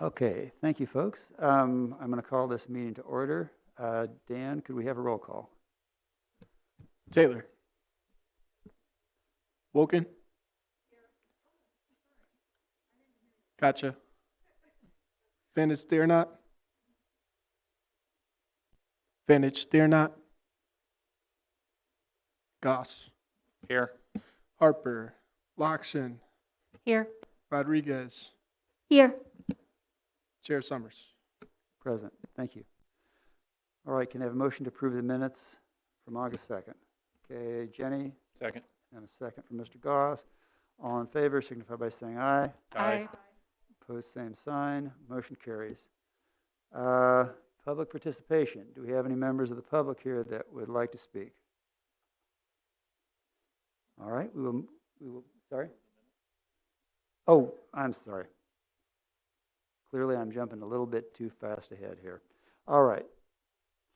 Okay, thank you, folks. I'm going to call this meeting to order. Dan, could we have a roll call? Taylor. Woken. Gotcha. Vintage there not. Vintage there not. Goss. Here. Harper. Loxon. Here. Rodriguez. Here. Chair Summers. Present. Thank you. All right, can I have a motion to approve the minutes from August 2nd? Okay, Jenny, Second. and a second from Mr. Goss. All in favor signify by saying aye. Aye. Opposed, same sign. Motion carries. Public participation. Do we have any members of the public here that would like to speak? All right, we will, sorry? Oh, I'm sorry. Clearly, I'm jumping a little bit too fast ahead here. All right.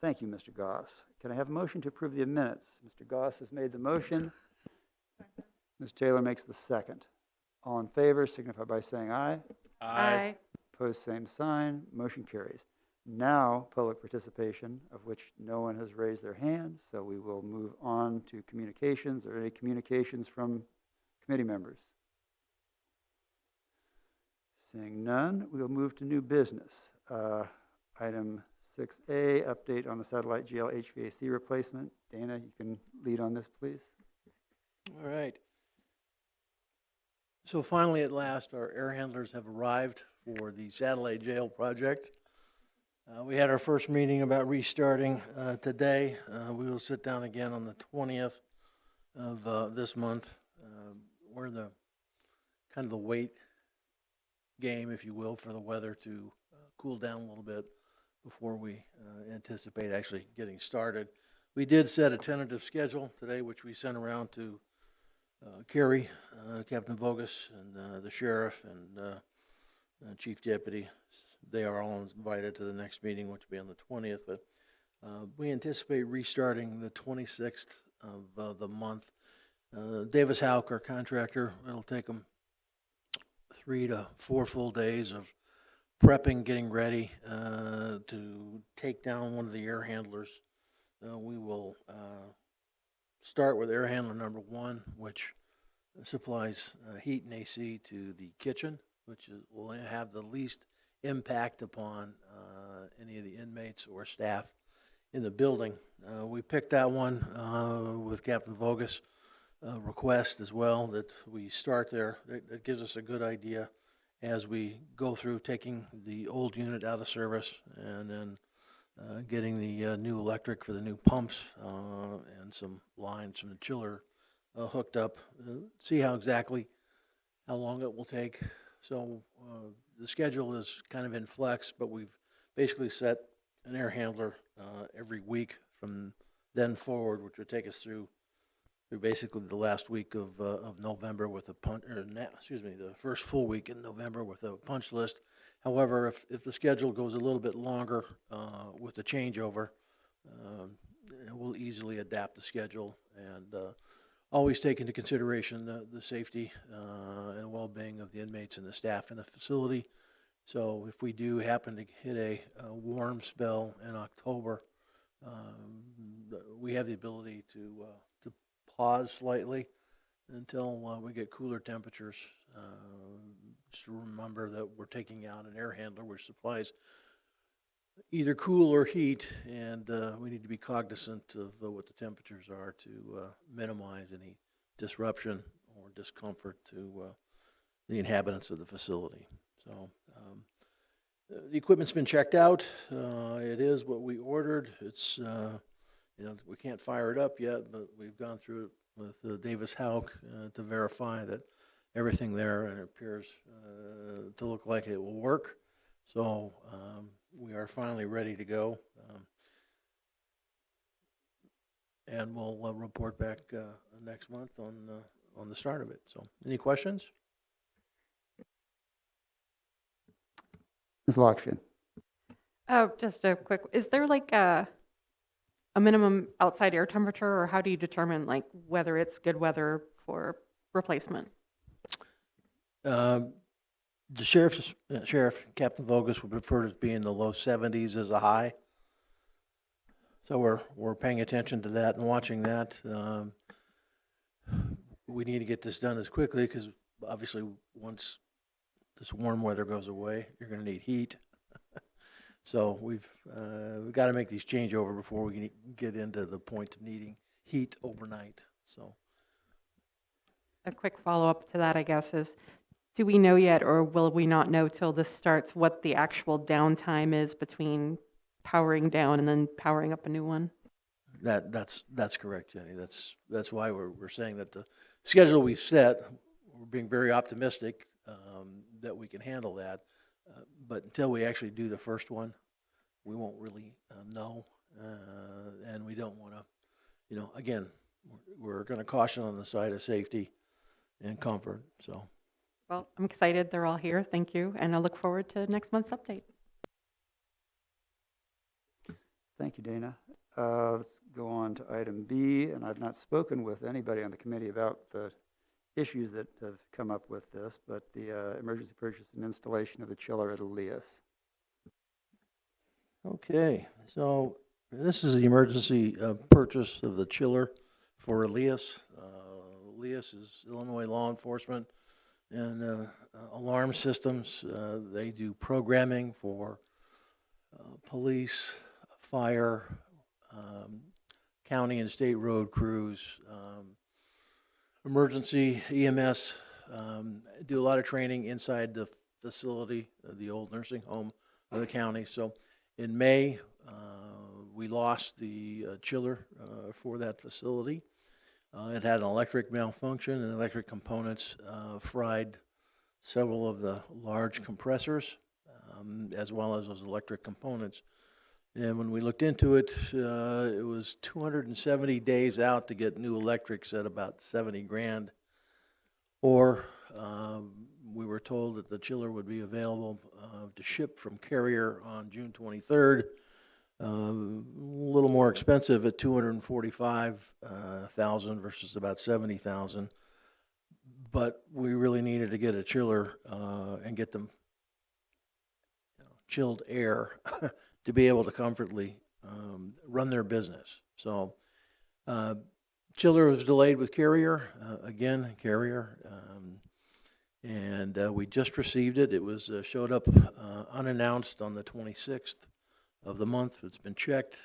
Thank you, Mr. Goss. Can I have a motion to approve the minutes? Mr. Goss has made the motion. Ms. Taylor makes the second. All in favor signify by saying aye. Aye. Opposed, same sign. Motion carries. Now, public participation, of which no one has raised their hand, so we will move on to communications. Are there any communications from committee members? Seeing none, we will move to new business. Item 6A, update on the satellite jail HVAC replacement. Dana, you can lead on this, please. All right. So finally, at last, our air handlers have arrived for the satellite jail project. We had our first meeting about restarting today. We will sit down again on the 20th of this month. We're the kind of the wait game, if you will, for the weather to cool down a little bit before we anticipate actually getting started. We did set a tentative schedule today, which we sent around to Carrie, Captain Vogus, and the sheriff and chief deputy. They are all invited to the next meeting, which will be on the 20th. But we anticipate restarting the 26th of the month. Davis Houck, our contractor, it'll take them 3 to 4 full days of prepping, getting ready to take down one of the air handlers. We will start with air handler number 1, which supplies heat and AC to the kitchen, which will have the least impact upon any of the inmates or staff in the building. We picked that one with Captain Vogus' request as well, that we start there. That gives us a good idea as we go through taking the old unit out of service and then getting the new electric for the new pumps and some lines from the chiller hooked up. See how long it will take. So the schedule is kind of in flex, but we've basically set an air handler every week from then forward, which would take us through basically the last week of November with a the first full week in November with a punch list. However, if the schedule goes a little bit longer with the changeover, we'll easily adapt the schedule and always take into consideration the safety and well-being of the inmates and the staff in the facility. So if we do happen to hit a warm spell in October, we have the ability to pause slightly until we get cooler temperatures. Just remember that we're taking out an air handler which supplies either cool or heat, and we need to be cognizant of what the temperatures are to minimize any disruption or discomfort to the inhabitants of the facility. So the equipment's been checked out. It is what we ordered. It's we can't fire it up yet, but we've gone through it with Davis Houck to verify that everything there, and it appears to look like it will work. So we are finally ready to go, and we'll report back next month on the start of it. So, any questions? Ms. Lokshin. Oh, just a quick, is there like a minimum outside air temperature, or how do you determine like whether it's good weather for replacement? The sheriff, Captain Vogus, would prefer it to be in the low 70s as a high. So we're paying attention to that and watching that. We need to get this done as quickly because obviously once this warm weather goes away, you're going to need heat. So we've got to make these changeover before we can get into the point of needing heat overnight. So A quick follow-up to that, I guess, is do we know yet, or will we not know till this starts, what the actual downtime is between powering down and then powering up a new one? that's correct, Jenny. That's why we're saying that the schedule we set, we're being very optimistic that we can handle that. But until we actually do the first one, we won't really know. And we don't want to, again, we're going to caution on the side of safety and comfort. So, Well, I'm excited they're all here. Thank you. And I look forward to next month's update. Thank you, Dana. Let's go on to item B, and I've not spoken with anybody on the committee about the issues that have come up with this, but the emergency purchase and installation of the chiller at Elias. okay. So this is the emergency purchase of the chiller for Elias. Elias is Illinois law enforcement and alarm systems. They do programming for police, fire, county and state road crews, emergency EMS, do a lot of training inside the facility, the old nursing home of the county. So in May, we lost the chiller for that facility. It had an electric malfunction, and electric components fried several of the large compressors, as well as those electric components. And when we looked into it, it was 270 days out to get new electrics at about 70 grand. Or we were told that the chiller would be available to ship from Carrier on June 23rd. A little more expensive at $245,000 versus about $70,000. But we really needed to get a chiller and get them chilled air to be able to comfortably run their business. So chiller was delayed with Carrier, again, Carrier, and we just received it. It was showed up unannounced on the 26th of the month. It's been checked.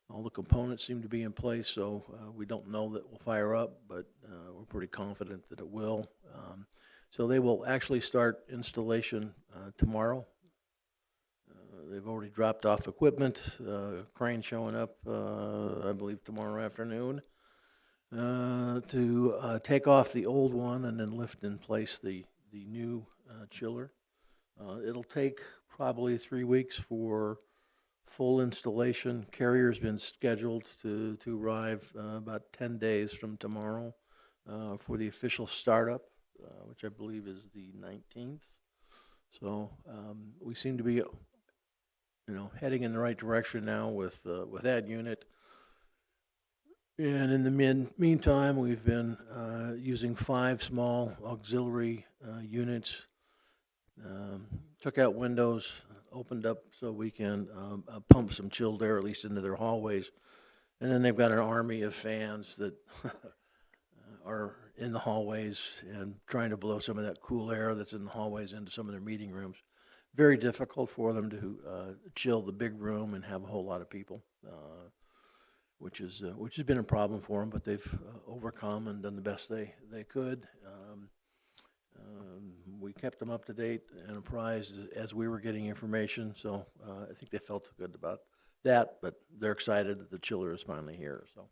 All the components seem to be in place, so we don't know that it will fire up, but we're pretty confident that it will. So they will actually start installation tomorrow. They've already dropped off equipment, crane showing up, I believe, tomorrow afternoon to take off the old one and then lift in place the new chiller. It'll take probably 3 weeks for full installation. Carrier's been scheduled to arrive about 10 days from tomorrow for the official startup, which I believe is the 19th. So we seem to be heading in the right direction now with that unit. And in the meantime, we've been using 5 small auxiliary units, took out windows, opened up so we can pump some chilled air at least into their hallways. And then they've got an army of fans that are in the hallways and trying to blow some of that cool air that's in the hallways into some of their meeting rooms. Very difficult for them to chill the big room and have a whole lot of people, which has been a problem for them, but they've overcome and done the best they could. We kept them up to date and apprised as we were getting information, so I think they felt good about that, but they're excited that the chiller is finally here. So,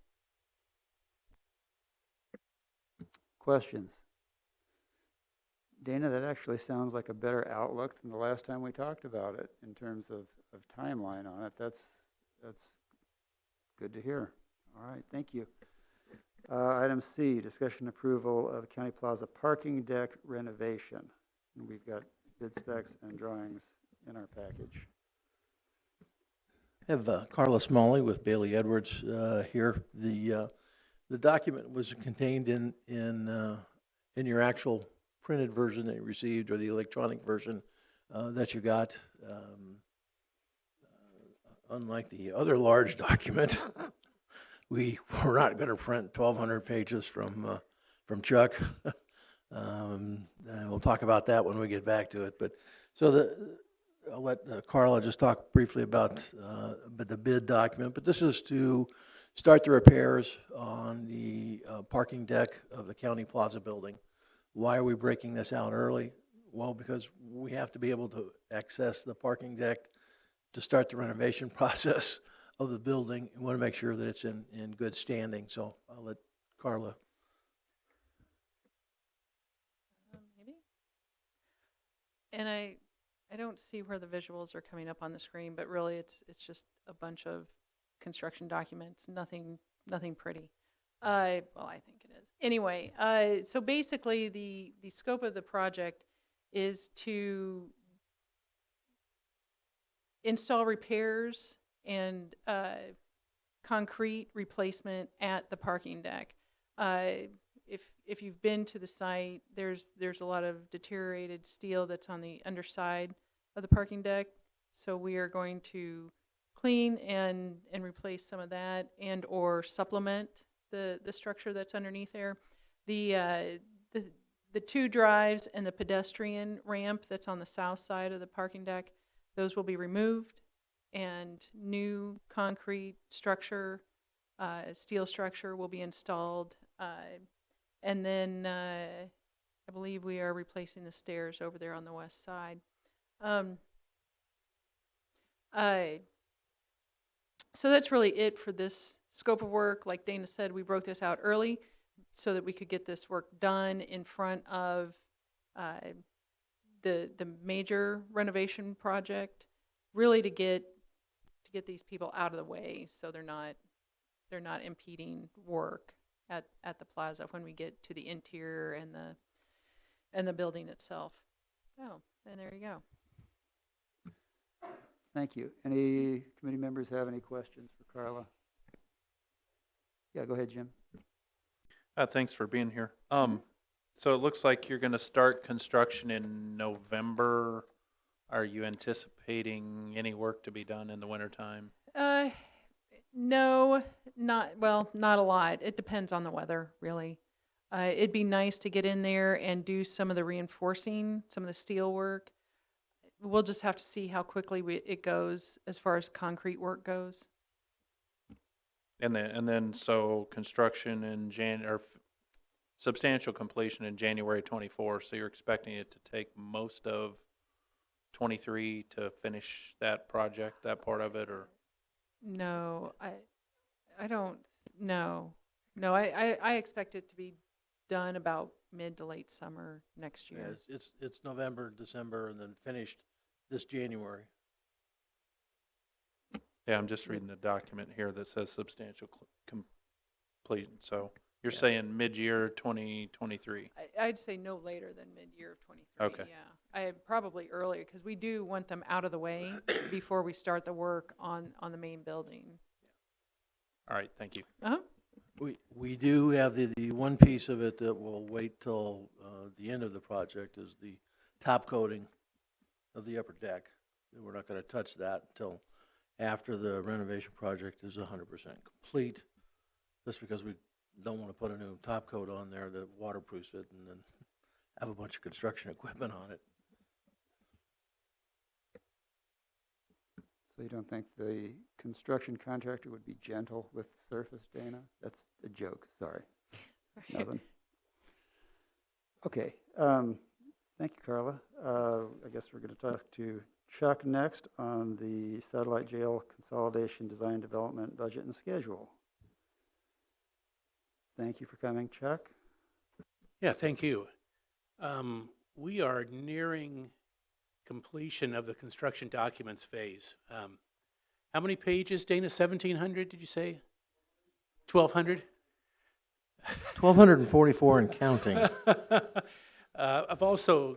Questions? Dana, that actually sounds like a better outlook than the last time we talked about it in terms of timeline on it. That's good to hear. All right, thank you. Item C, discussion approval of County Plaza parking deck renovation. And we've got bid specs and drawings in our package. I have Carla Smalley with Bailey Edwards here. The document was contained in your actual printed version that you received or the electronic version that you got. Unlike the other large document, we're not going to print 1,200 pages from Chuck. And we'll talk about that when we get back to it. But so I'll let Carla just talk briefly about the bid document. But this is to start the repairs on the parking deck of the County Plaza building. Why are we breaking this out early? Well, because we have to be able to access the parking deck to start the renovation process of the building. We want to make sure that it's in good standing. So I'll let Carla. Maybe. And I don't see where the visuals are coming up on the screen, but really it's just a bunch of construction documents, nothing pretty. Well, I think it is. Anyway, so basically the scope of the project is to install repairs and concrete replacement at the parking deck. If you've been to the site, there's a lot of deteriorated steel that's on the underside of the parking deck. So we are going to clean and replace some of that and or supplement the structure that's underneath there. The two drives and the pedestrian ramp that's on the south side of the parking deck, those will be removed, and new concrete structure, steel structure will be installed. And then I believe we are replacing the stairs over there on the west side. So that's really it for this scope of work. Like Dana said, we broke this out early so that we could get this work done in front of the major renovation project, really to get these people out of the way so they're not impeding work at the plaza when we get to the interior and the building itself. Oh, and there you go. Thank you. Any committee members have any questions for Carla? Yeah, go ahead, Jim. Thanks for being here. So it looks like you're going to start construction in November. Are you anticipating any work to be done in the wintertime? No, not a lot. It depends on the weather, really. It'd be nice to get in there and do some of the reinforcing, some of the steel work. We'll just have to see how quickly it goes as far as concrete work goes. And then so construction in substantial completion in January 24. So you're expecting it to take most of 23 to finish that project, that part of it, or? No, I don't. No, I expect it to be done about mid to late summer next year. Yeah, it's November, December, and then finished this January. Yeah, I'm just reading the document here that says substantial complete. So you're saying mid-year 2023? I'd say no later than mid-year of 23. Okay. Yeah, probably earlier because we do want them out of the way before we start the work on the main building. All right, thank you. We do have the one piece of it that will wait till the end of the project is the top coating of the upper deck. We're not going to touch that until after the renovation project is 100% complete, just because we don't want to put a new top coat on there that waterproofs it and then have a bunch of construction equipment on it. So you don't think the construction contractor would be gentle with the surface, Dana? That's a joke, sorry. Nothing. Okay, thank you, Carla. I guess we're going to talk to Chuck next on the satellite jail consolidation, design, development, budget, and schedule. Thank you for coming, Chuck. Yeah, thank you. We are nearing completion of the construction documents phase. How many pages, Dana? 1,700, did you say? 1,200? 1,244 and counting.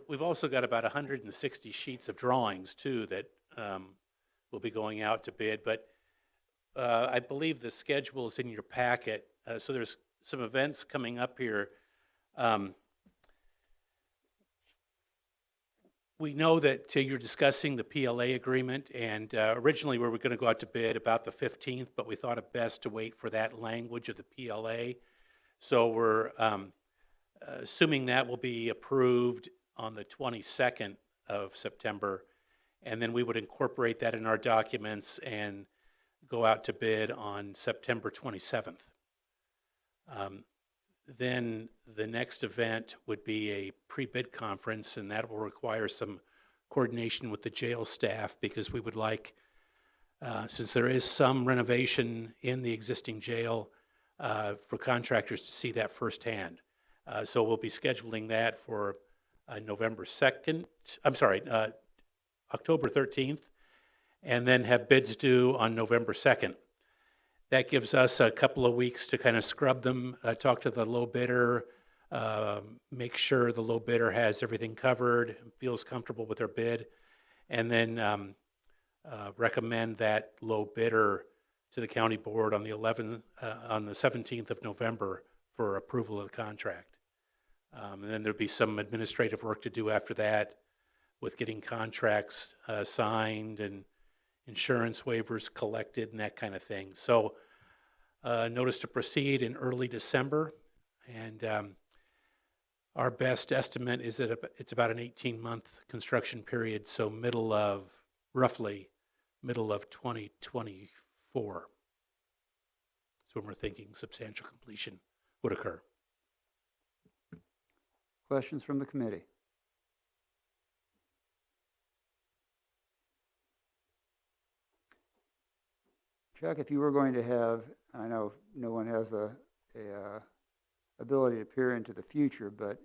We've also got about 160 sheets of drawings too that will be going out to bid. But I believe the schedule is in your packet. So there's some events coming up here. We know that you're discussing the PLA agreement, and originally we were going to go out to bid about the 15th, but we thought it best to wait for that language of the PLA. So we're assuming that will be approved on the 22nd of September, and then we would incorporate that in our documents and go out to bid on September 27th. Then the next event would be a pre-bid conference, and that will require some coordination with the jail staff, because we would like, since there is some renovation in the existing jail, for contractors to see that firsthand. So we'll be scheduling that for November 2nd, October 13th, and then have bids due on November 2nd. That gives us a couple of weeks to kind of scrub them, talk to the low bidder, make sure the low bidder has everything covered, feels comfortable with their bid, and then recommend that low bidder to the county board on the 17th of November for approval of the contract. And then there'll be some administrative work to do after that with getting contracts signed and insurance waivers collected and that kind of thing. So notice to proceed in early December, and our best estimate is that it's about an 18-month construction period, so roughly middle of 2024. So when we're thinking substantial completion would occur. Questions from the committee? Chuck, if you were going to have, I know no one has a ability to peer into the future, but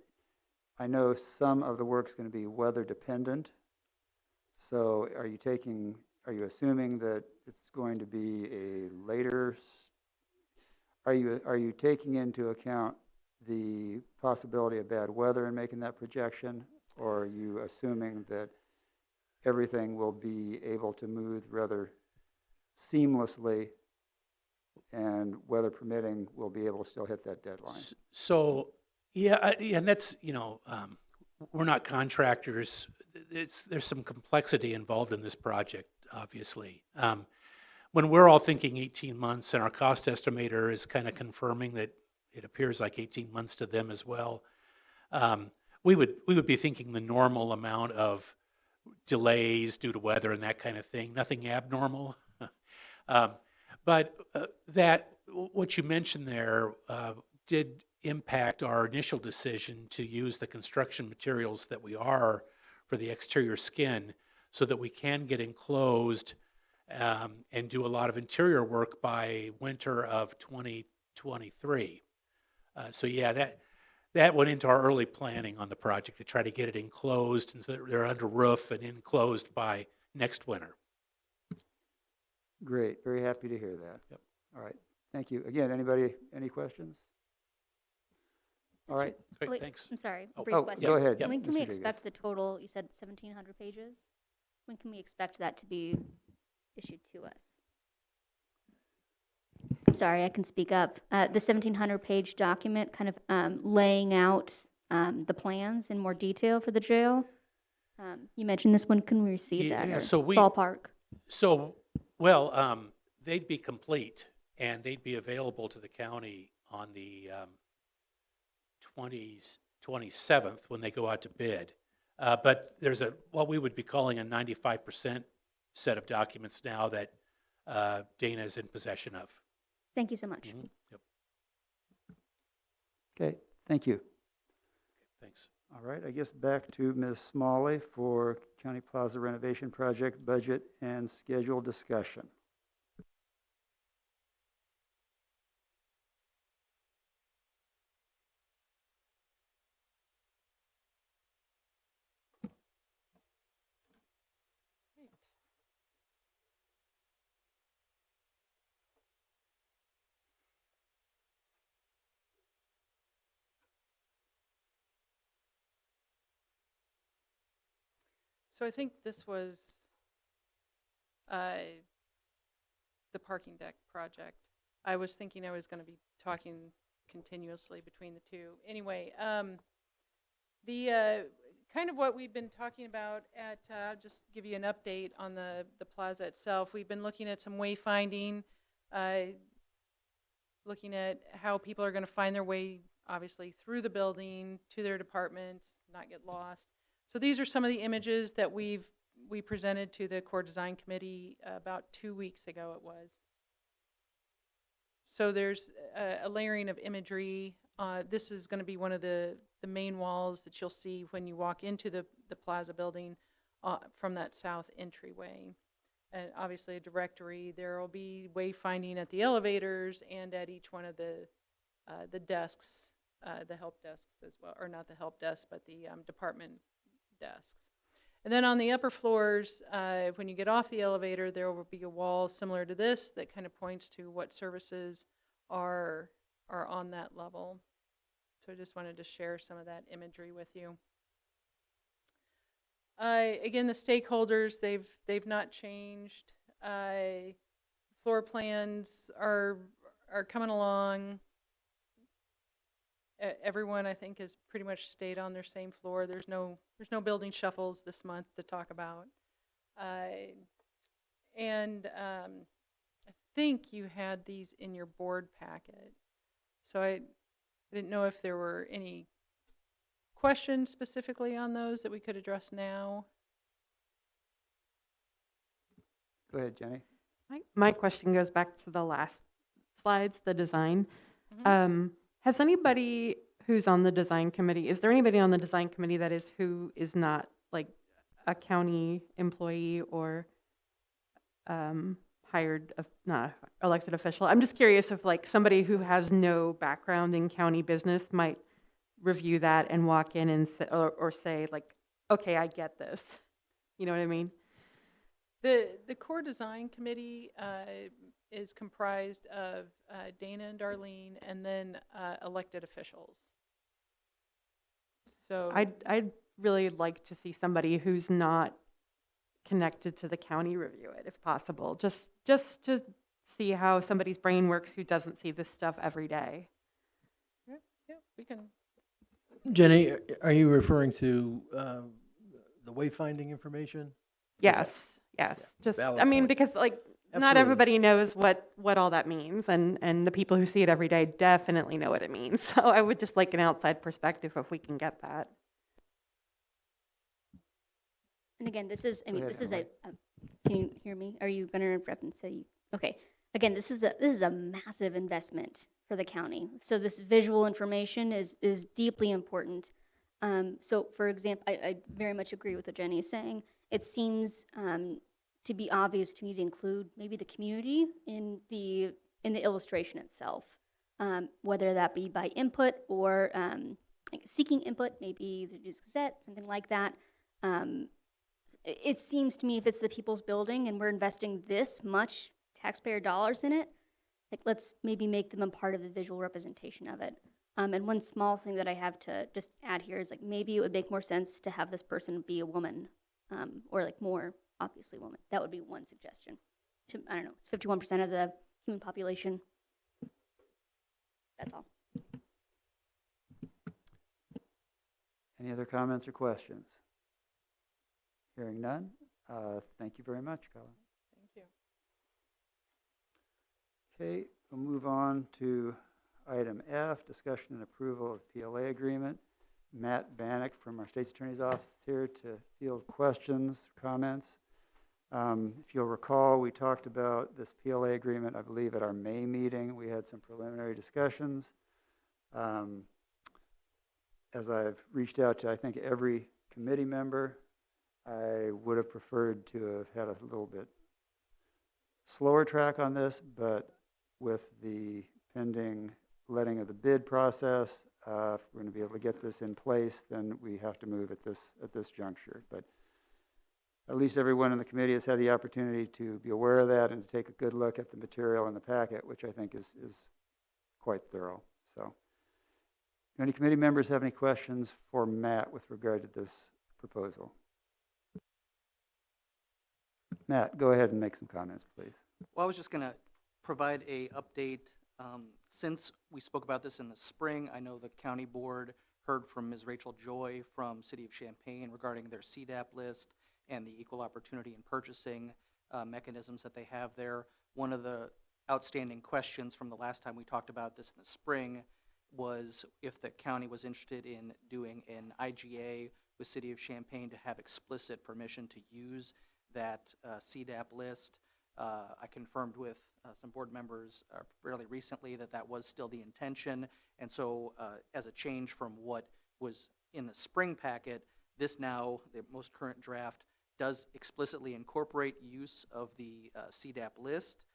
I know some of the work's going to be weather dependent. So are you assuming that it's going to be a later, are you taking into account the possibility of bad weather in making that projection, or are you assuming that everything will be able to move rather seamlessly, and weather permitting, we'll be able to still hit that deadline? So, yeah, and that's, we're not contractors. There's some complexity involved in this project, obviously. When we're all thinking 18 months, and our cost estimator is kind of confirming that it appears like 18 months to them as well, we would be thinking the normal amount of delays due to weather and that kind of thing, nothing abnormal. But what you mentioned there did impact our initial decision to use the construction materials that we are for the exterior skin, so that we can get enclosed and do a lot of interior work by winter of 2023. So yeah, that went into our early planning on the project to try to get it enclosed, and so they're under roof and enclosed by next winter. Great, very happy to hear that. Yep. All right, thank you. Again, anybody, any questions? All right. Great, Wait, thanks. I'm sorry, Oh, brief Oh, question. go ahead. When can we Mr. Diggins. expect the total, you said 1,700 pages? When can we expect that to be issued to us? I'm sorry, I can speak up. The 1,700-page document kind of laying out the plans in more detail for the jail. You mentioned this, when can we receive that? Yeah, or so ballpark? Well, they'd be complete, and they'd be available to the county on the 27th when they go out to bid. But there's what we would be calling a 95% set of documents now that Dana is in possession of. Thank you so much. Mhm. Yep, Okay, thank you. thanks. All right, I guess back to Ms. Smalley for County Plaza renovation project budget and schedule discussion. So I think this was the parking deck project. I was thinking I was going to be talking continuously between the two. Anyway, the kind of what we've been talking about at, just give you an update on the plaza itself. We've been looking at some wayfinding, looking at how people are going to find their way, obviously, through the building to their departments, not get lost. So these are some of the images that we presented to the core design committee about 2 weeks ago it was. So there's a layering of imagery. This is going to be one of the main walls that you'll see when you walk into the plaza building from that south entryway. And obviously a directory. There will be wayfinding at the elevators and at each one of the desks, the help desks as well, or not the help desk, but the department desks. And then on the upper floors, when you get off the elevator, there will be a wall similar to this that kind of points to what services are on that level. So I just wanted to share some of that imagery with you. Again, the stakeholders, they've not changed. Floor plans are coming along. Everyone, I think, has pretty much stayed on their same floor. There's no building shuffles this month to talk about. I think you had these in your board packet. So I didn't know if there were any questions specifically on those that we could address now. Go ahead, Jenny. My question goes back to the last slides, the design. Mhm. Has anybody who's on the design committee, is there anybody on the design committee who is not like a county employee or hired, not elected official? I'm just curious if like somebody who has no background in county business might review that and walk in and say, or say like, okay, I get this. You know what I mean? The core design committee is comprised of Dana and Darlene, and then elected officials. So I'd really like to see somebody who's not connected to the county review it, if possible, just to see how somebody's brain works who doesn't see this stuff every day. yeah, we can. Jenny, are you referring to the wayfinding information? Yes, yes. Yeah, Just, valid I mean, point. because like not Absolutely. everybody knows what all that means, and the people who see it every day definitely know what it means. So I would just like an outside perspective if we can get that. And again, this is, I mean, ahead, this is Emily. can you hear me? Are you going to interrupt and say, okay. Again, this is a massive investment for the county. So this visual information is deeply important. So for example, I very much agree with what Jenny is saying. It seems to be obvious to me to include maybe the community in the illustration itself, whether that be by input or like seeking input, maybe the News Gazette, something like that. It seems to me if it's the people's building and we're investing this much taxpayer dollars in it, like let's maybe make them a part of the visual representation of it. And one small thing that I have to just add here is like maybe it would make more sense to have this person be a woman, or like more obviously woman. That would be one suggestion. I don't know, it's 51% of the human population. That's all. Any other comments or questions? Hearing none, thank you very much, Colin. Thank you. Okay, we'll move on to item F, discussion and approval of PLA agreement. Matt Bannock from our State's Attorney's Office is here to field questions, comments. If you'll recall, we talked about this PLA agreement, I believe, at our May meeting. We had some preliminary discussions. As I've reached out to, I think, every committee member, I would have preferred to have had a little bit slower track on this, but with the pending letting of the bid process, if we're going to be able to get this in place, then we have to move at this juncture. But at least everyone in the committee has had the opportunity to be aware of that and to take a good look at the material in the packet, which I think is quite thorough. So, do any committee members have any questions for Matt with regard to this proposal? Matt, go ahead and make some comments, please. Well, I was just going to provide a update. Since we spoke about this in the spring, I know the county board heard from Ms. Rachel Joy from City of Champaign regarding their CDAP list and the equal opportunity in purchasing mechanisms that they have there. One of the outstanding questions from the last time we talked about this in the spring was if the county was interested in doing an IGA with City of Champaign to have explicit permission to use that CDAP list. I confirmed with some board members fairly recently that that was still the intention, and so as a change from what was in the spring packet, this now, the most current draft, does explicitly incorporate use of the CDAP list.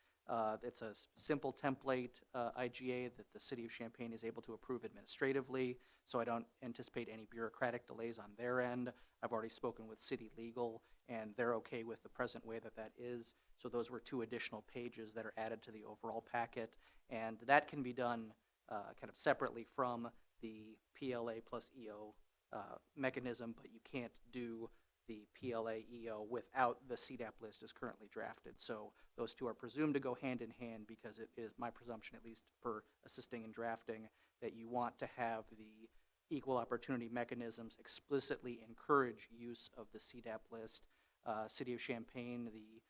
It's a simple template IGA that the City of Champaign is able to approve administratively, so I don't anticipate any bureaucratic delays on their end. I've already spoken with City Legal, and they're okay with the present way that that is. So those were 2 additional pages that are added to the overall packet, and that can be done kind of separately from the PLA plus EO mechanism, but you can't do the PLA EO without the CDAP list as currently drafted. So those 2 are presumed to go hand in hand because it is my presumption, at least for assisting in drafting, that you want to have the equal opportunity mechanisms explicitly encourage use of the CDAP list. City of Champaign, the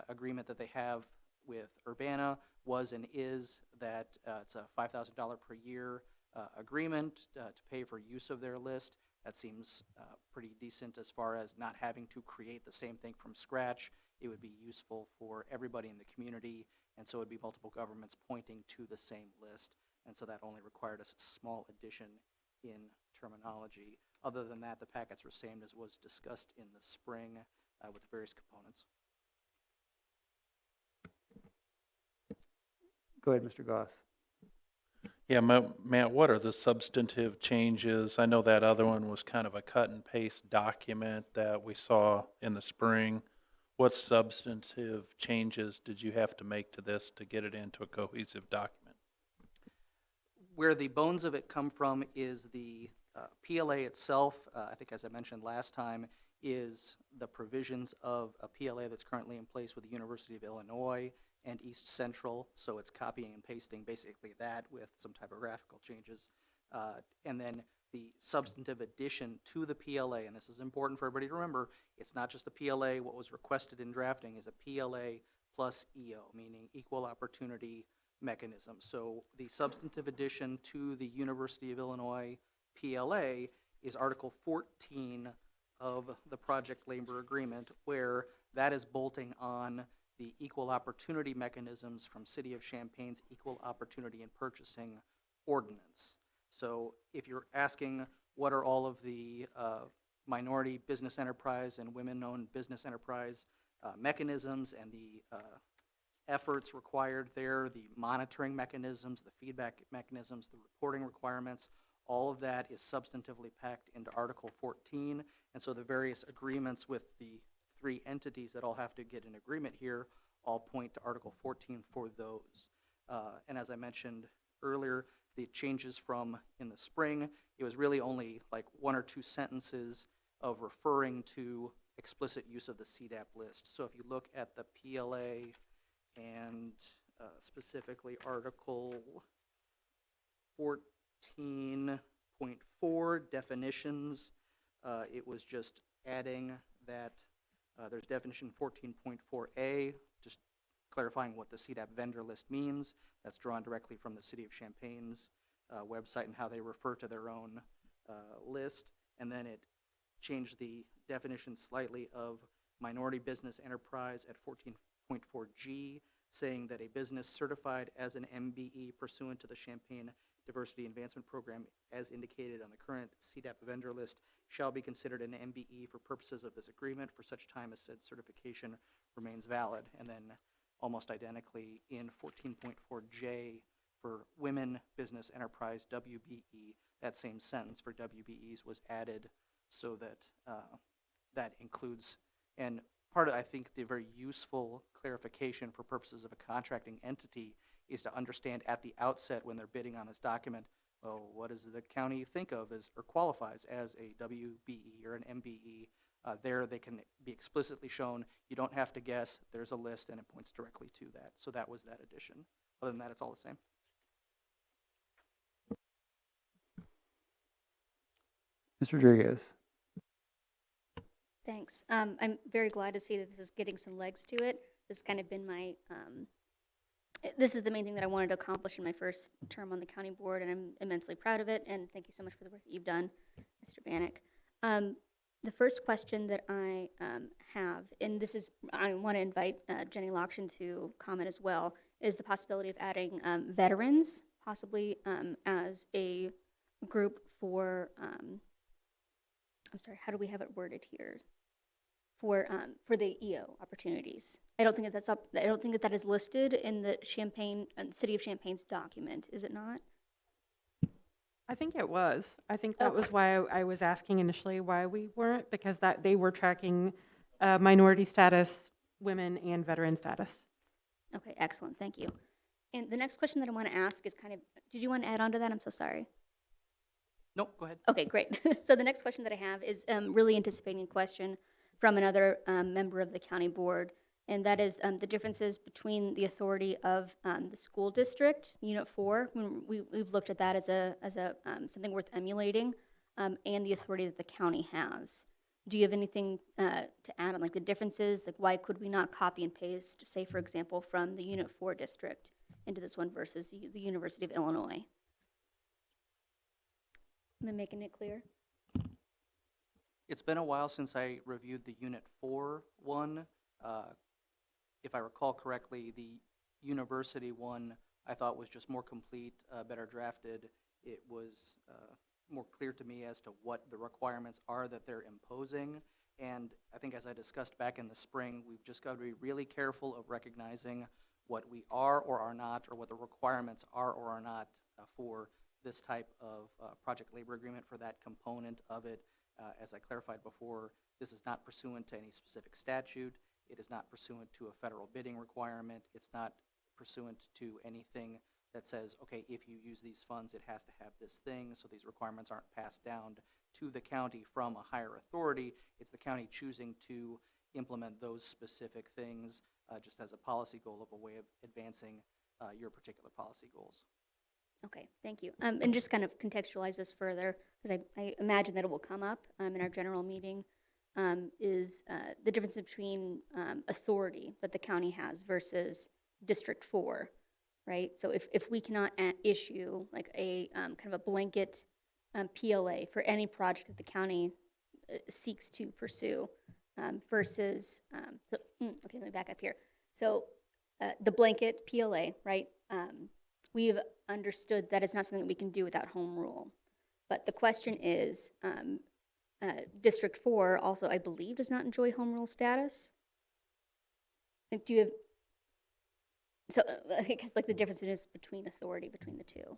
agreement that they have with Urbana was and is that it's a $5,000 per year agreement to pay for use of their list. That seems pretty decent as far as not having to create the same thing from scratch. It would be useful for everybody in the community, and so it would be multiple governments pointing to the same list, and so that only required a small addition in terminology. Other than that, the packets were same as was discussed in the spring with the various components. Go ahead, Mr. Goss. Yeah, Matt, what are the substantive changes? I know that other one was kind of a cut and paste document that we saw in the spring. What substantive changes did you have to make to this to get it into a cohesive document? Where the bones of it come from is the PLA itself. I think, as I mentioned last time, is the provisions of a PLA that's currently in place with the University of Illinois and East Central, so it's copying and pasting basically that with some typographical changes. And then the substantive addition to the PLA, and this is important for everybody to remember, it's not just the PLA. What was requested in drafting is a PLA plus EO, meaning equal opportunity mechanism. So the substantive addition to the University of Illinois PLA is Article 14 of the project labor agreement, where that is bolting on the equal opportunity mechanisms from City of Champaign's Equal Opportunity in Purchasing Ordinance. So if you're asking what are all of the minority business enterprise and women-owned business enterprise mechanisms and the efforts required there, the monitoring mechanisms, the feedback mechanisms, the reporting requirements, all of that is substantively packed into Article 14. And so the various agreements with the 3 entities that all have to get an agreement here all point to Article 14 for those. And as I mentioned earlier, the changes from in the spring, it was really only like 1 or 2 sentences of referring to explicit use of the CDAP list. So if you look at the PLA and specifically Article 14.4 definitions, it was just adding that there's definition 14.4A, just clarifying what the CDAP vendor list means. That's drawn directly from the City of Champaign's website and how they refer to their own list. And then it changed the definition slightly of minority business enterprise at 14.4G, saying that a business certified as an MBE pursuant to the Champaign Diversity Advancement Program as indicated on the current CDAP vendor list shall be considered an MBE for purposes of this agreement for such time as said certification remains valid. And then almost identically in 14.4J for women business enterprise WBE, that same sentence for WBEs was added so that that includes, and part of, I think, the very useful clarification for purposes of a contracting entity is to understand at the outset when they're bidding on this document, well, what does the county think of as or qualifies as a WBE or an MBE? There they can be explicitly shown. You don't have to guess. There's a list and it points directly to that. So that was that addition. Other than that, it's all the same. Ms. Rodriguez. Thanks. I'm very glad to see that this is getting some legs to it. This has kind of been my, this is the main thing that I wanted to accomplish in my first term on the county board, and I'm immensely proud of it, and thank you so much for the work that you've done, Mr. Bannock. The first question that I have, and this is, I want to invite Jenny Lockshin to comment as well, is the possibility of adding veterans, possibly as a group for, I'm sorry, how do we have it worded here? For the EO opportunities. I don't think that that's up. I don't think that that is listed in the Champaign, City of Champaign's document. Is it not? I think it was. I think that was Okay. why I was asking initially why we weren't, because that they were tracking minority status, women, and veteran status. Okay, excellent. Thank you. And the next question that I want to ask is kind of, did you want to add on to that? I'm so sorry. Nope, go ahead. Okay, great. So the next question that I have is really anticipating a question from another member of the county board, and that is the differences between the authority of the school district, Unit 4. We've looked at that as a something worth emulating, and the authority that the county has. Do you have anything to add on, like the differences? Like, why could we not copy and paste, say, for example, from the Unit 4 district into this one versus the University of Illinois? Am I making it clear? It's been a while since I reviewed the Unit 4 one. If I recall correctly, the university one I thought was just more complete, better drafted. It was more clear to me as to what the requirements are that they're imposing. And I think as I discussed back in the spring, we've just got to be really careful of recognizing what we are or are not, or what the requirements are or are not for this type of project labor agreement for that component of it. As I clarified before, this is not pursuant to any specific statute. It is not pursuant to a federal bidding requirement. It's not pursuant to anything that says, okay, if you use these funds, it has to have this thing, so these requirements aren't passed down to the county from a higher authority. It's the county choosing to implement those specific things just as a policy goal of a way of advancing your particular policy goals. Okay, thank you. And just kind of contextualize this further, because I imagine that it will come up in our general meeting, is the difference between authority that the county has versus District 4, right? So if we cannot issue like a kind of a blanket PLA for any project that the county seeks to pursue versus, okay, let me back up here. So the blanket PLA, right? We've understood that it's not something that we can do without home rule. But the question is, District 4 also, I believe, does not enjoy home rule status. Like, do you have, so, because like the difference is between authority between the two.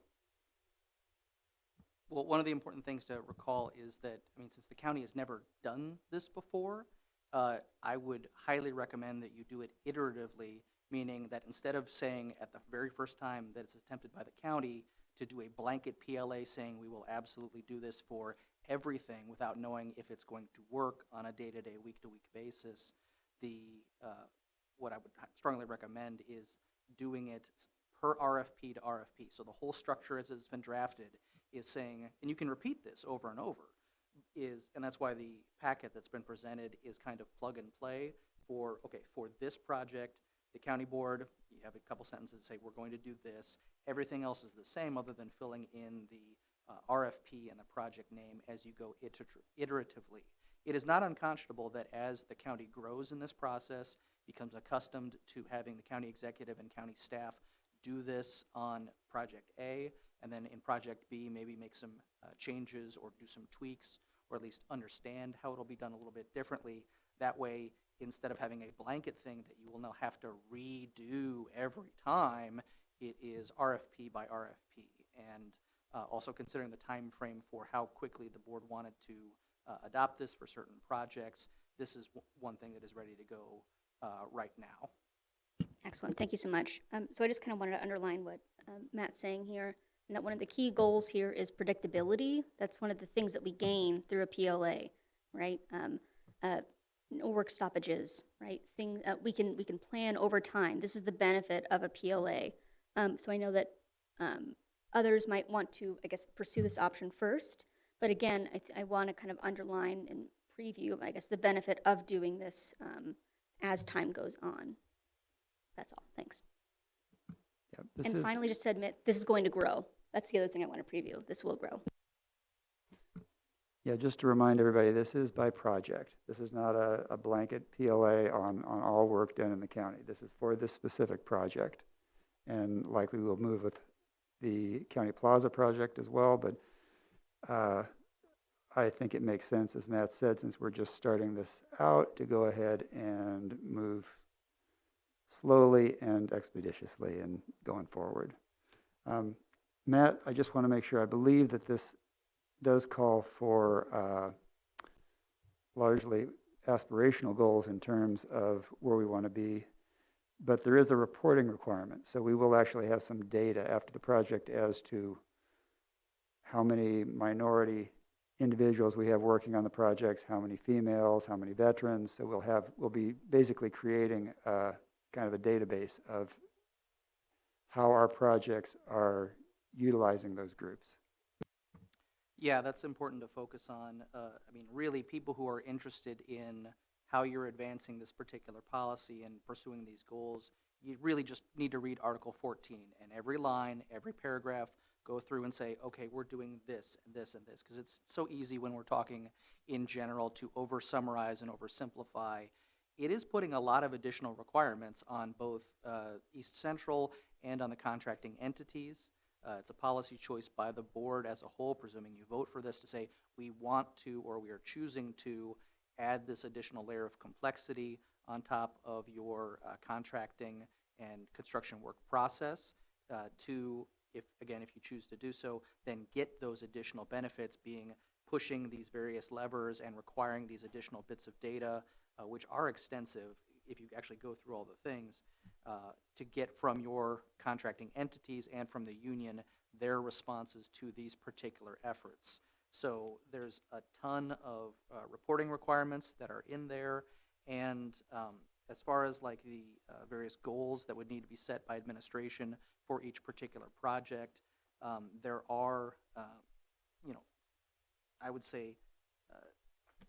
Well, one of the important things to recall is that, I mean, since the county has never done this before, I would highly recommend that you do it iteratively, meaning that instead of saying at the very first time that it's attempted by the county to do a blanket PLA saying we will absolutely do this for everything without knowing if it's going to work on a day-to-day, week-to-week basis, what I would strongly recommend is doing it per RFP to RFP. So the whole structure as it's been drafted is saying, and you can repeat this over and over, and that's why the packet that's been presented is kind of plug and play for, okay, for this project, the county board, you have a couple sentences that say we're going to do this. Everything else is the same other than filling in the RFP and the project name as you go iteratively. It is not unconscionable that as the county grows in this process, becomes accustomed to having the county executive and county staff do this on project A, and then in project B maybe make some changes or do some tweaks, or at least understand how it'll be done a little bit differently. That way, instead of having a blanket thing that you will now have to redo every time, it is RFP by RFP. And also considering the time frame for how quickly the board wanted to adopt this for certain projects, this is one thing that is ready to go right now. Excellent, thank you so much. So I just kind of wanted to underline what Matt's saying here, and that one of the key goals here is predictability. That's one of the things that we gain through a PLA, right? No work stoppages, right? We can plan over time. This is the benefit of a PLA. So I know that others might want to, I guess, pursue this option first, But again, I want to kind of underline and preview, I guess, the benefit of doing this as time goes on. That's all. Thanks. Yep, And finally, just to admit, this is going to grow. That's the other thing I want to preview. This will grow. yeah, just to remind everybody, this is by project. This is not a blanket PLA on all work done in the county. This is for this specific project. And likely we'll move with the County Plaza project as well, but I think it makes sense, as Matt said, since we're just starting this out, to go ahead and move slowly and expeditiously and going forward. Matt, I just want to make sure, I believe that this does call for largely aspirational goals in terms of where we want to be, but there is a reporting requirement. So we will actually have some data after the project as to how many minority individuals we have working on the projects, how many females, how many veterans. So we'll be basically creating kind of a database of how our projects are utilizing those groups. Yeah, that's important to focus on. I mean, really, people who are interested in how you're advancing this particular policy and pursuing these goals, you really just need to read Article 14, and every line, every paragraph, go through and say, okay, we're doing this and this and this, because it's so easy when we're talking in general to over-summarize and oversimplify. It is putting a lot of additional requirements on both East Central and on the contracting entities. It's a policy choice by the board as a whole, presuming you vote for this, to say we want to, or we are choosing to, add this additional layer of complexity on top of your contracting and construction work process to, if you choose to do so, then get those additional benefits, being pushing these various levers and requiring these additional bits of data, which are extensive if you actually go through all the things, to get from your contracting entities and from the union their responses to these particular efforts. So there's a ton of reporting requirements that are in there, and as far as like the various goals that would need to be set by administration for each particular project, there are, I would say,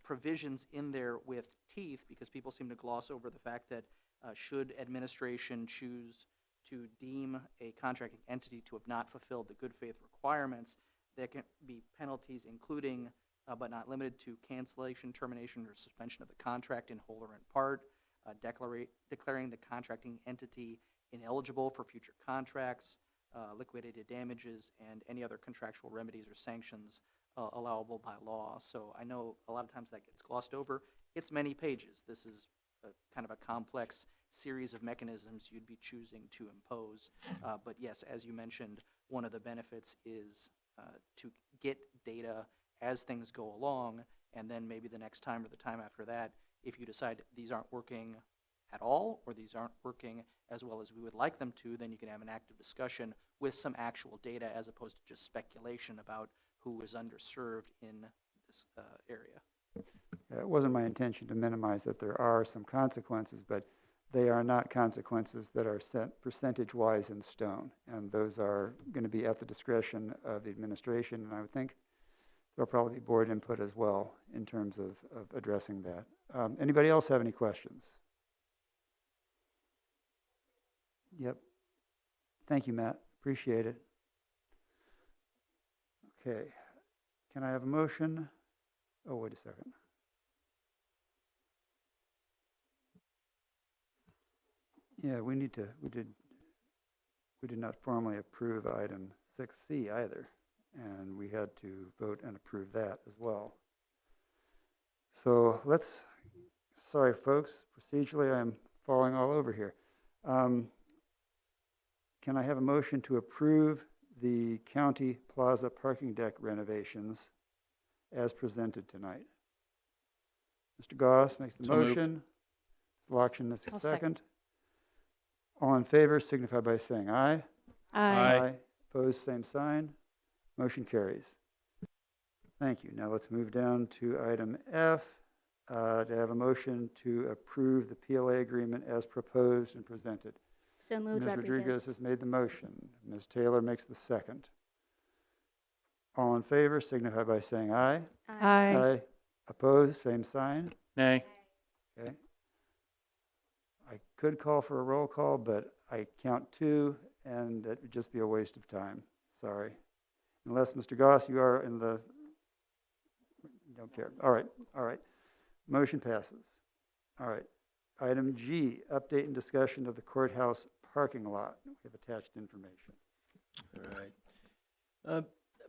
provisions in there with teeth, because people seem to gloss over the fact that should administration choose to deem a contracting entity to have not fulfilled the good faith requirements, there can be penalties, including but not limited to cancellation, termination, or suspension of the contract in whole or in part, declaring the contracting entity ineligible for future contracts, liquidated damages, and any other contractual remedies or sanctions allowable by law. So I know a lot of times that gets glossed over. It's many pages. This is kind of a complex series of mechanisms you'd be choosing to impose. But yes, as you mentioned, one of the benefits is to get data as things go along, and then maybe the next time or the time after that, if you decide these aren't working at all, or these aren't working as well as we would like them to, then you can have an active discussion with some actual data as opposed to just speculation about who is underserved in this area. It wasn't my intention to minimize that there are some consequences, but they are not consequences that are set percentage-wise in stone, and those are going to be at the discretion of the administration, and I would think there'll probably be board input as well in terms of addressing that. Anybody else have any questions? Yep. Thank you, Matt. Appreciate it. Okay. Can I have a motion? Oh, wait a second. Yeah, we did not formally approve item 6C either, and we had to vote and approve that as well. So sorry folks, procedurally I'm falling all over here. Can I have a motion to approve the County Plaza parking deck renovations as presented tonight? Mr. Goss makes the So moved. motion. Mr. Lockshin is the I'll second. second. All in favor signify by saying aye. Aye. Opposed, same sign. Motion carries. Thank you. Now let's move down to item F, to have a motion to approve the PLA agreement as proposed and presented. So moved, Ms. Rodriguez Rodriguez. has made the motion. Ms. Taylor makes the second. All in favor signify by saying aye. Aye. Opposed, same sign. Nay. Okay. I could call for a roll call, but I count two, and it would just be a waste of time. Sorry. Unless, Mr. Goss, you are in the, you don't care. All right. Motion passes. All right. Item G, update and discussion of the courthouse parking lot. We have attached information. All right.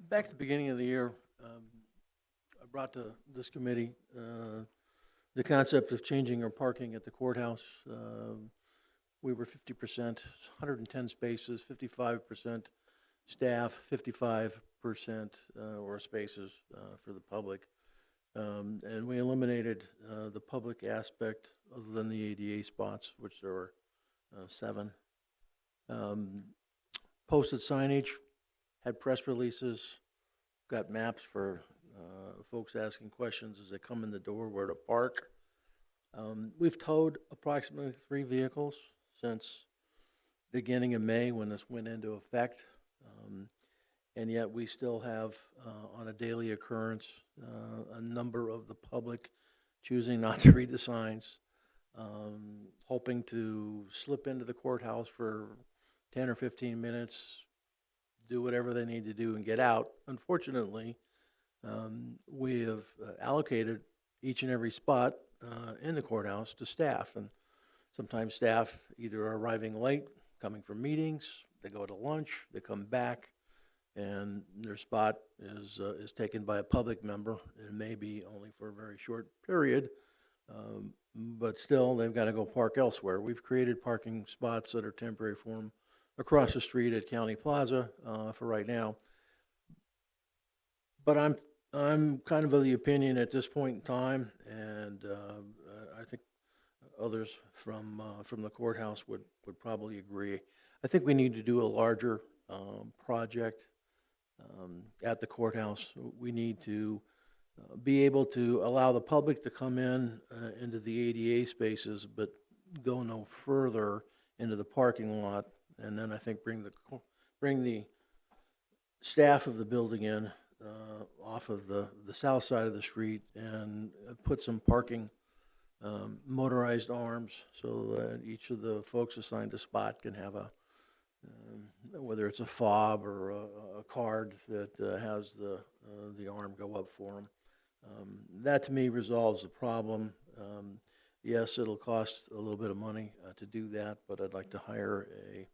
Back at the beginning of the year, I brought to this committee the concept of changing our parking at the courthouse. We were 50%, it's 110 spaces, 55% staff, 55% or spaces for the public. And we eliminated the public aspect other than the ADA spots, which there were 7. Posted signage, had press releases, got maps for folks asking questions as they come in the door where to park. We've towed approximately 3 vehicles since beginning of May when this went into effect. And yet we still have, on a daily occurrence, a number of the public choosing not to read the signs, hoping to slip into the courthouse for 10 or 15 minutes, do whatever they need to do and get out. Unfortunately, we have allocated each and every spot in the courthouse to staff. And sometimes staff either are arriving late, coming from meetings, they go to lunch, they come back, and their spot is taken by a public member. It may be only for a very short period, but still they've got to go park elsewhere. We've created parking spots that are temporary for them across the street at County Plaza for right now. But I'm kind of the opinion at this point in time, and I think others from the courthouse would probably agree. I think we need to do a larger project at the courthouse. We need to be able to allow the public to come in into the ADA spaces, but go no further into the parking lot, and then I think bring the staff of the building in off of the south side of the street and put some parking motorized arms so that each of the folks assigned a spot can have a whether it's a fob or a card that has the arm go up for them. That to me resolves the problem. Yes, it'll cost a little bit of money to do that, but I'd like to hire a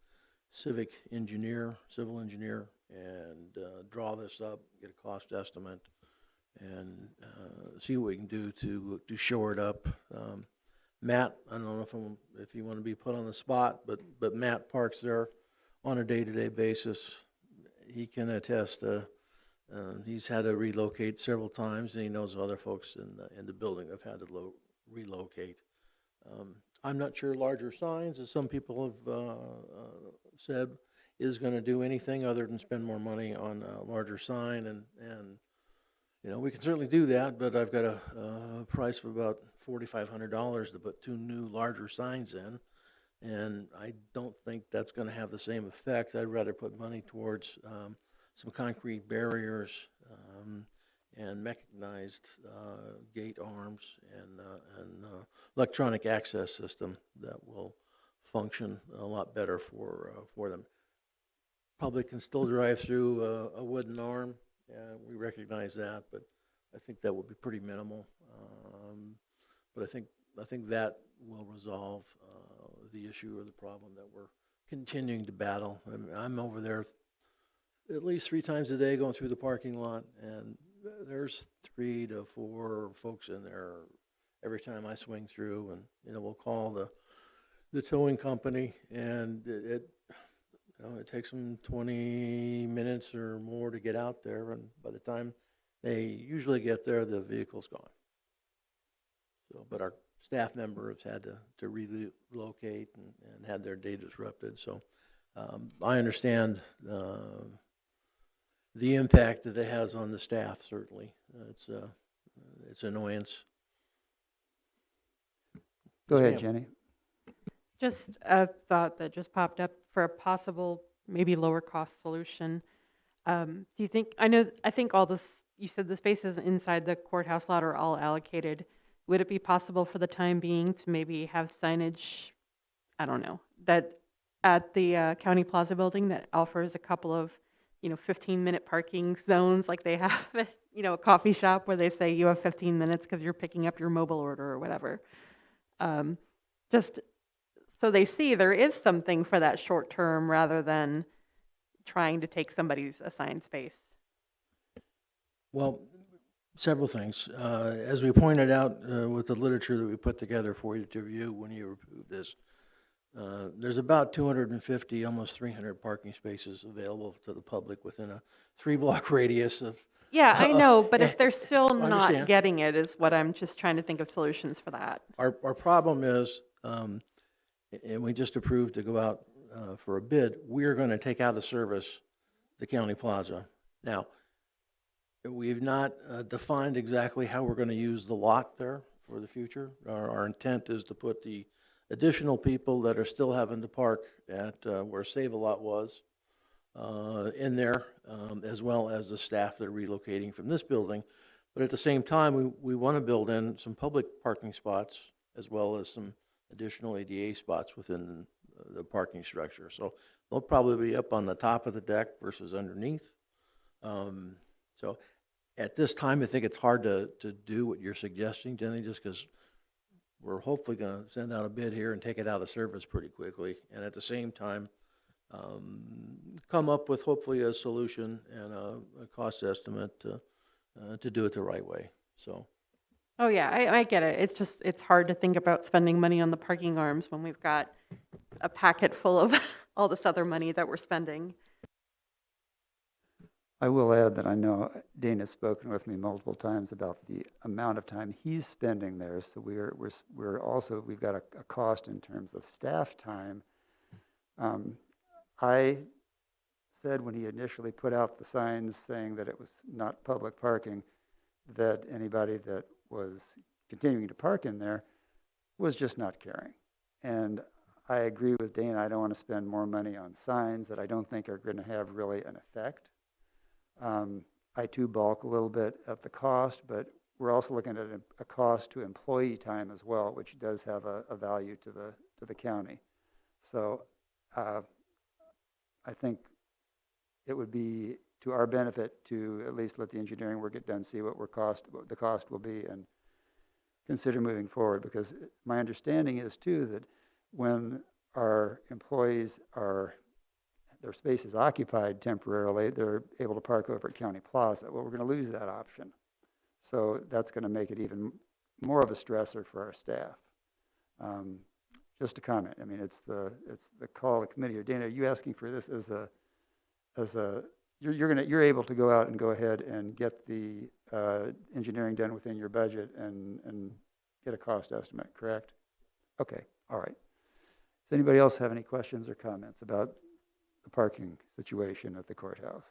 civil engineer, and draw this up, get a cost estimate, and see what we can do to shore it up. Matt, I don't know if you want to be put on the spot, but Matt parks there on a day-to-day basis. He can attest. He's had to relocate several times, and he knows other folks in the building have had to relocate. I'm not sure larger signs, as some people have said, is going to do anything other than spend more money on a larger sign, and you know, we can certainly do that, but I've got a price of about $4,500 to put 2 new larger signs in, and I don't think that's going to have the same effect. I'd rather put money towards some concrete barriers and mechanized gate arms and electronic access system that will function a lot better for them. Public can still drive through a wooden arm. We recognize that, but I think that would be pretty minimal. But I think that will resolve the issue or the problem that we're continuing to battle. I'm over there at least 3 times a day going through the parking lot, and there's 3 to 4 folks in there every time I swing through. And you know, we'll call the towing company, and it takes them 20 minutes or more to get out there, and by the time they usually get there, the vehicle's gone. So, but our staff member has had to relocate and had their day disrupted. So I understand the impact that it has on the staff, certainly. It's annoyance. Go Yes, ahead, ma'am. Jenny. Just a thought that just popped up for a possible, maybe lower cost solution. Do you think, I think all this, you said the spaces inside the courthouse lot are all allocated. Would it be possible for the time being to maybe have signage, I don't know, that at the County Plaza building that offers a couple of, 15-minute parking zones like they have at, a coffee shop where they say you have 15 minutes because you're picking up your mobile order or whatever. Just so they see there is something for that short term rather than trying to take somebody's assigned space. Well, several things. As we pointed out with the literature that we put together for you to review when you approve this, there's about 250, almost 300 parking spaces available to the public within a 3-block radius of. Yeah, I know, but if they're still I not understand. getting it is what I'm just trying to think of solutions for that. Our problem is, and we just approved to go out for a bid, we're going to take out of service the county plaza. Now, we've not defined exactly how we're going to use the lot there for the future. Our intent is to put the additional people that are still having to park at where Save-A-Lot was in there, as well as the staff that are relocating from this building. But at the same time, we want to build in some public parking spots as well as some additional ADA spots within the parking structure. So they'll probably be up on the top of the deck versus underneath. So at this time, I think it's hard to do what you're suggesting, Jenny, just because we're hopefully going to send out a bid here and take it out of service pretty quickly. And at the same time, come up with hopefully a solution and a cost estimate to do it the right way. So. Oh, yeah, I get it. It's just, it's hard to think about spending money on the parking arms when we've got a packet full of all this other money that we're spending. I will add that I know Dana's spoken with me multiple times about the amount of time he's spending there. So we're also, we've got a cost in terms of staff time. I said when he initially put out the signs saying that it was not public parking, that anybody that was continuing to park in there was just not caring. And I agree with Dana, I don't want to spend more money on signs that I don't think are going to have really an effect. I too balk a little bit at the cost, but we're also looking at a cost to employee time as well, which does have a value to the county. So I think it would be to our benefit to at least let the engineering work get done, see what the cost will be, and consider moving forward. Because my understanding is too that when our employees their space is occupied temporarily, they're able to park over at County Plaza. Well, we're going to lose that option. So that's going to make it even more of a stressor for our staff. Just a comment. I mean, it's the call of the committee. Dana, are you asking for this you're able to go out and go ahead and get the engineering done within your budget and get a cost estimate, correct? Okay, all right. Does anybody else have any questions or comments about the parking situation at the courthouse?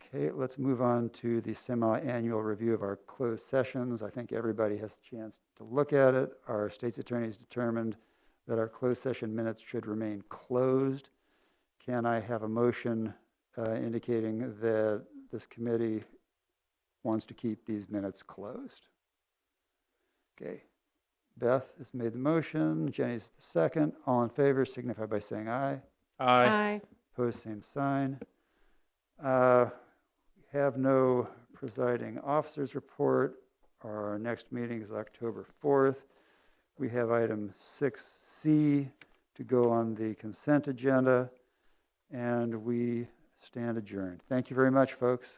Okay, let's move on to the semi-annual review of our closed sessions. I think everybody has a chance to look at it. Our state's attorneys determined that our closed session minutes should remain closed. Can I have a motion indicating that this committee wants to keep these minutes closed? Okay. Beth has made the motion. Jenny's the second. All in favor signify by saying aye. Aye. Opposed, same sign. We have no presiding officers report. Our next meeting is October 4th. We have item 6C to go on the consent agenda, and we stand adjourned. Thank you very much, folks.